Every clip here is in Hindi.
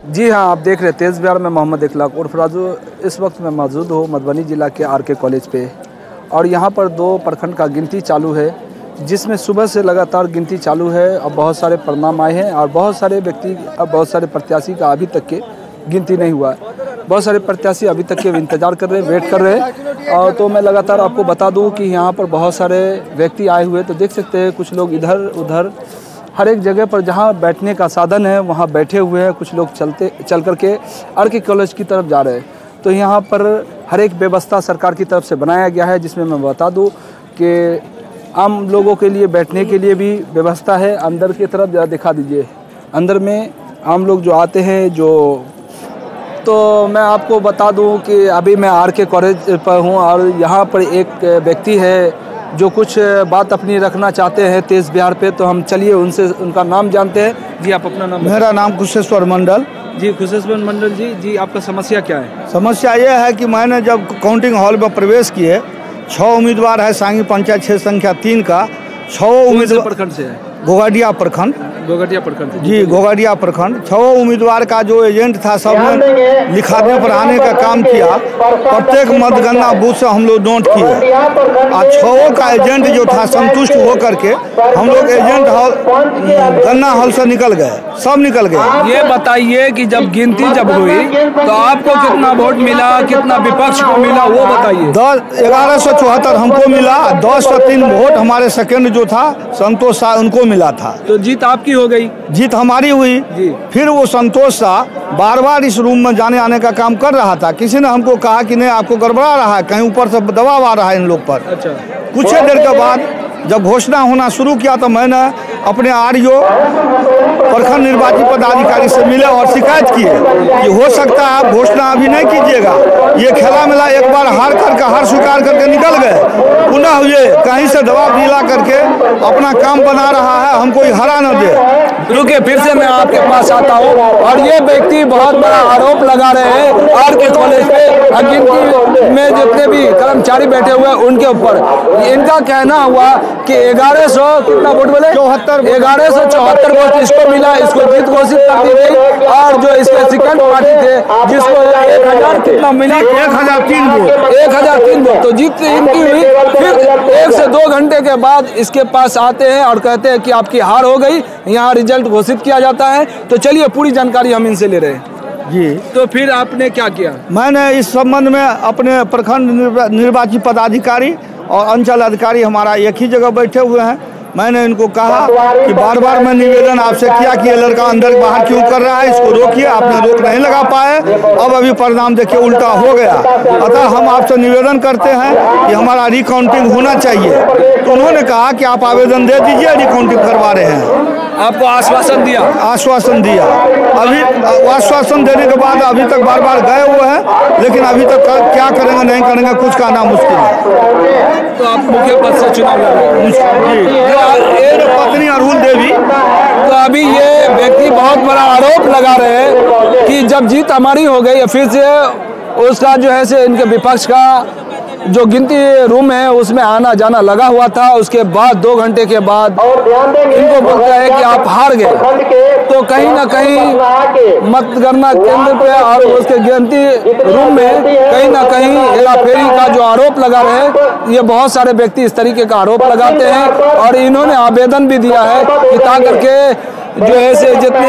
जी हाँ, आप देख रहे हैं तेज़ बिहार में मोहम्मद इखलाक उर्फ राजू। इस वक्त मैं मौजूद हूँ मधुबनी जिला के आर के कॉलेज पे और यहाँ पर 2 प्रखंड का गिनती चालू है, जिसमें सुबह से लगातार गिनती चालू है और बहुत सारे परिणाम आए हैं और बहुत सारे व्यक्ति बहुत सारे प्रत्याशी का अभी तक के गिनती नहीं हुआ है। बहुत सारे प्रत्याशी अभी तक के इंतज़ार कर रहे हैं, वेट कर रहे हैं। और तो मैं लगातार आपको बता दूँ कि यहाँ पर बहुत सारे व्यक्ति आए हुए, तो देख सकते हैं कुछ लोग इधर उधर हर एक जगह पर जहाँ बैठने का साधन है वहाँ बैठे हुए हैं। कुछ लोग चल करके आर के कॉलेज की तरफ जा रहे हैं। तो यहाँ पर हर एक व्यवस्था सरकार की तरफ से बनाया गया है, जिसमें मैं बता दूँ कि आम लोगों के लिए बैठने के लिए भी व्यवस्था है। अंदर की तरफ ज़रा दिखा दीजिए, अंदर में आम लोग जो आते हैं तो मैं आपको बता दूं कि अभी मैं आर के कॉलेज पर हूं और यहाँ पर एक व्यक्ति है जो कुछ बात अपनी रखना चाहते हैं तेज़ बिहार पे। तो हम चलिए उनसे उनका नाम जानते हैं। जी, आप अपना नाम? मेरा नाम कुशेश्वर मंडल। जी, कुशेश्वर मंडल जी, आपका समस्या क्या है? समस्या ये है कि मैंने जब काउंटिंग हॉल में प्रवेश किए, 6 उम्मीदवार है सांगी पंचायत क्षेत्र संख्या 3 का। 6 उम्मीदवार प्रखंड से है? घोघडिया प्रखंड। घोघडिया प्रखंड जी, घोघडिया प्रखंड। 6 उम्मीदवार का जो एजेंट था सब ने लिखाने पढ़ाने का काम किया। प्रत्येक मतगणना बूथ से हम लोग नोट किए और 6 का एजेंट जो था संतुष्ट हो करके हम लोग एजेंट हॉल गन्ना हॉल से निकल गए, सब निकल गए। ये बताइए कि जब गिनती जब हुई तो आपको कितना वोट मिला, कितना विपक्ष को मिला, वो बताइए। 1174 हमको मिला, 1003 वोट हमारे सेकंड जो था संतोष शाह उनको मिला था। तो जीत आपकी हो गई? जीत हमारी हुई जी। फिर वो संतोष शाह बार बार इस रूम में जाने आने का काम कर रहा था। किसी ने हमको कहा कि नहीं, आपको गड़बड़ा रहा है, कहीं ऊपर से दबाव आ रहा है इन लोग पर। अच्छा। कुछ देर के बाद जब घोषणा होना शुरू किया तो मैंने अपने आरओ प्रखंड निर्वाचन पदाधिकारी से मिले और शिकायत किए कि हो सकता है आप घोषणा अभी नहीं कीजिएगा। ये खेला मिला एक बार हार स्वीकार करके निकल गए। पुनः ये कहीं से दबाव दिला करके अपना काम बना रहा है, हमको हरा न दे। रुके, फिर से मैं आपके पास आता हूँ। और ये व्यक्ति बहुत बड़ा आरोप लगा रहे हैं आर के कॉलेज पे गिनती में जितने भी कर्मचारी बैठे हुए हैं उनके ऊपर। इनका कहना हुआ कि 1100 कितना वोट बोले? 1174 वोट इसको मिला, इसको जीत घोषित कर दी गई। और जो इसके सेकंड पार्टी थे जिसको 1000 कितना मिली? 1003 वोट। 1003 वोट तो जीत इनकी हुई। फिर 1 से 2 घंटे के बाद इसके पास आते हैं और कहते हैं कि आपकी हार हो गई, यहाँ रिजल्ट घोषित किया जाता है। तो चलिए पूरी जानकारी हम इनसे ले रहे हैं। जी, तो फिर आपने क्या किया? मैंने इस संबंध में अपने प्रखंड निर्वाची पदाधिकारी और अंचल अधिकारी हमारा एक ही जगह बैठे हुए हैं। मैंने इनको कहा कि बार बार मैं निवेदन आपसे किया कि ये लड़का अंदर बाहर क्यों कर रहा है, इसको रोकिए। आपने रोक नहीं लगा पाए, अब अभी परिणाम देखिए उल्टा हो गया। अतः हम आपसे निवेदन करते हैं कि हमारा रिकाउंटिंग होना चाहिए। तो उन्होंने कहा कि आप आवेदन दे दीजिए, रिकाउंटिंग करवा रहे हैं। आपको आश्वासन दिया? आश्वासन दिया। अभी आश्वासन देने के बाद अभी तक बार बार गए हुए हैं, लेकिन अभी तक क्या करेंगे नहीं करेंगे कुछ कहना मुश्किल है। तो आप मुख्य पद से चुनाव लड़ रहे हैं? पत्नी अरुण देवी। तो अभी ये व्यक्ति बहुत बड़ा आरोप लगा रहे हैं कि जब जीत हमारी हो गई, फिर से उसका जो है से इनके विपक्ष का जो गिनती रूम है उसमें आना जाना लगा हुआ था। उसके बाद 2 घंटे के बाद इनको बोलता है कि आप हार गए। तो कहीं ना कहीं मतगणना केंद्र पे और उसके गिनती रूम में कहीं ना कहीं हेराफेरी का जो आरोप लगा रहे हैं, ये बहुत सारे व्यक्ति इस तरीके का आरोप लगाते हैं। और इन्होंने आवेदन भी दिया है कि ताकि के जो है से जितने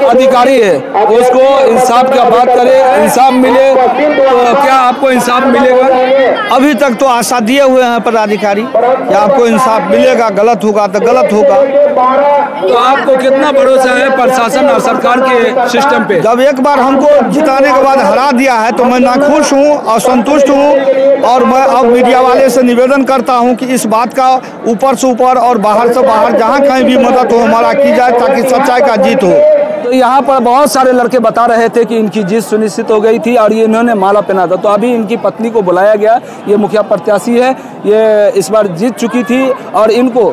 अधिकारी है उसको इंसाफ की बात करे, इंसाफ मिले। तो क्या आपको इंसाफ मिलेगा? अभी तक तो आशा दिए हुए हैं पदाधिकारी कि आपको इंसाफ मिलेगा, गलत होगा तो गलत होगा। तो आपको कितना भरोसा है प्रशासन और सरकार के सिस्टम पे? जब एक बार हमको जिताने के बाद हरा दिया है तो मैं नाखुश हूँ, असंतुष्ट हूँ। और मैं अब मीडिया वाले से निवेदन करता हूँ कि इस बात का ऊपर से ऊपर और बाहर से बाहर जहाँ कहीं भी मदद हो हमारा की जाए ताकि सच्चाई का जीत हो। तो यहाँ पर बहुत सारे लड़के बता रहे थे कि इनकी जीत सुनिश्चित हो गई थी और ये इन्होंने माला पहना था। तो अभी इनकी पत्नी को बुलाया गया, ये मुखिया प्रत्याशी है, ये इस बार जीत चुकी थी और इनको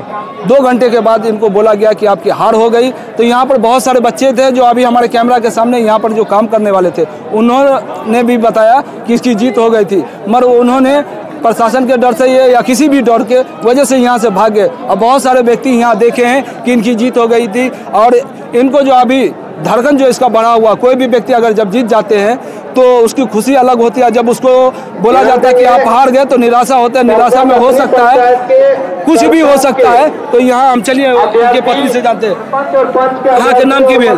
2 घंटे के बाद इनको बोला गया कि आपकी हार हो गई। तो यहाँ पर बहुत सारे बच्चे थे जो अभी हमारे कैमरा के सामने यहाँ पर जो काम करने वाले थे, उन्होंने भी बताया कि इसकी जीत हो गई थी, मगर उन्होंने प्रशासन के डर से ये या किसी भी डर के वजह से यहाँ से भाग गए। और बहुत सारे व्यक्ति यहाँ देखे हैं कि इनकी जीत हो गई थी और इनको जो अभी धड़कन जो इसका बढ़ा हुआ, कोई भी व्यक्ति अगर जब जीत जाते हैं तो उसकी खुशी अलग होती है। जब उसको बोला जाता है कि आप हार गए तो निराशा होता है, निराशा में हो सकता है कुछ भी हो सकता है। तो यहाँ हम चलिए उनके पत्नी से जानते हैं, यहाँ के नाम की भेल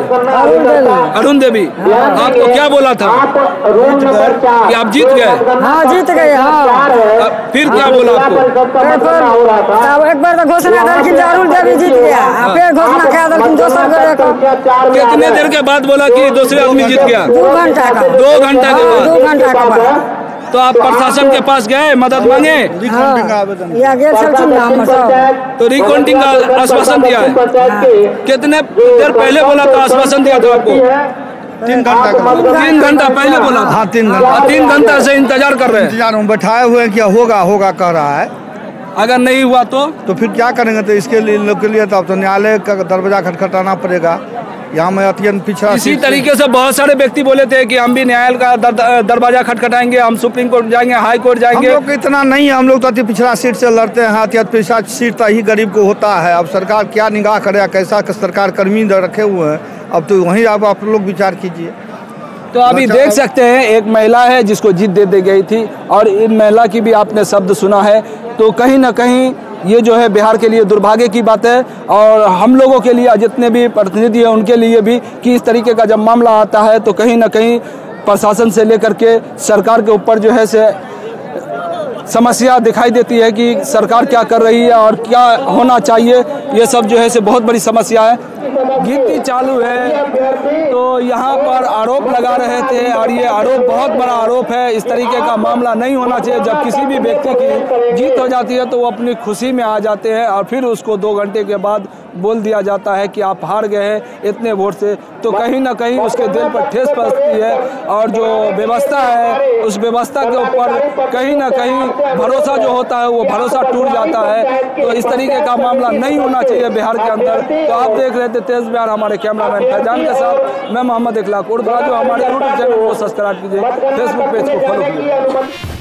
अरुण देवी, आपको क्या बोला था कि आप जीत गए? हाँ जीत गए। हाँ फिर क्या बोला आपको? एक बार तो घोषणा दलखिन अरुण देवी जीत गया, फिर घोषणा क्या दलखिन दोसर कितने देर के बाद बोला कि दूसरे आदमी जीत गया? 2 घंटा का। 2 घंटा के बाद? 2 घंटा के बाद। तो आप प्रशासन के पास गए, मदद मांगे? या गेल छलखिन ना हम सब। तो रिकाउंटिंग का आश्वासन दिया है? कितने देर पहले बोला था आश्वासन दिया था आपको? 3 घंटा 3 घंटा पहले बोला था? हाँ 3 घंटा। 3 घंटा से इंतजार कर रहे हैं? इंतजार में बैठाए हुए हैं, क्या होगा होगा कह रहा है। अगर नहीं हुआ तो फिर क्या करेंगे? तो इसके लिए लोग के लिए तो अब तो न्यायालय का दरवाजा खटखटाना पड़ेगा। यहाँ में अत्यंत पिछड़ा। इसी तरीके से बहुत सारे व्यक्ति बोले थे कि हम भी न्यायालय का दरवाजा खटखटाएंगे, हम सुप्रीम कोर्ट जाएंगे, हाई कोर्ट जाएंगे। हम लोग इतना नहीं है, हम लोग तो अति पिछड़ा सीट से लड़ते हैं। अति पिछड़ा सीट तो ही गरीब को होता है। अब सरकार क्या निगाह करे, कैसा सरकार कर्मी रखे हुए हैं, अब तो वहीं आप लोग विचार कीजिए। तो अभी देख सकते हैं एक महिला है जिसको जीत दे दी गई थी, और इन महिला की भी आपने शब्द सुना है। तो कहीं ना कहीं ये जो है बिहार के लिए दुर्भाग्य की बात है, और हम लोगों के लिए, जितने भी प्रतिनिधि हैं उनके लिए भी, कि इस तरीके का जब मामला आता है तो कहीं ना कहीं प्रशासन से लेकर के सरकार के ऊपर जो है से समस्या दिखाई देती है कि सरकार क्या कर रही है और क्या होना चाहिए। ये सब जो है से बहुत बड़ी समस्या है। गिनती चालू है तो यहाँ पर आरोप लगा रहे थे, और ये आरोप बहुत बड़ा आरोप है। इस तरीके का मामला नहीं होना चाहिए। जब किसी भी व्यक्ति की जीत हो जाती है तो वो अपनी खुशी में आ जाते हैं, और फिर उसको 2 घंटे के बाद बोल दिया जाता है कि आप हार गए हैं इतने वोट से। तो कहीं ना कहीं उसके दिल पर ठेस पहुंचती है, और जो व्यवस्था है उस व्यवस्था के ऊपर कहीं ना कहीं भरोसा जो होता है वो भरोसा टूट जाता है। तो इस तरीके का मामला नहीं होना चाहिए बिहार के अंदर। तो आप देख रहे थे तेज बिहार, हमारे कैमरामैन फैजान के साथ मैं मोहम्मद इखलाक। जो हमारे यूट्यूब चैनल को सब्सक्राइब कीजिए, फेसबुक पेज को फॉलो कीजिए।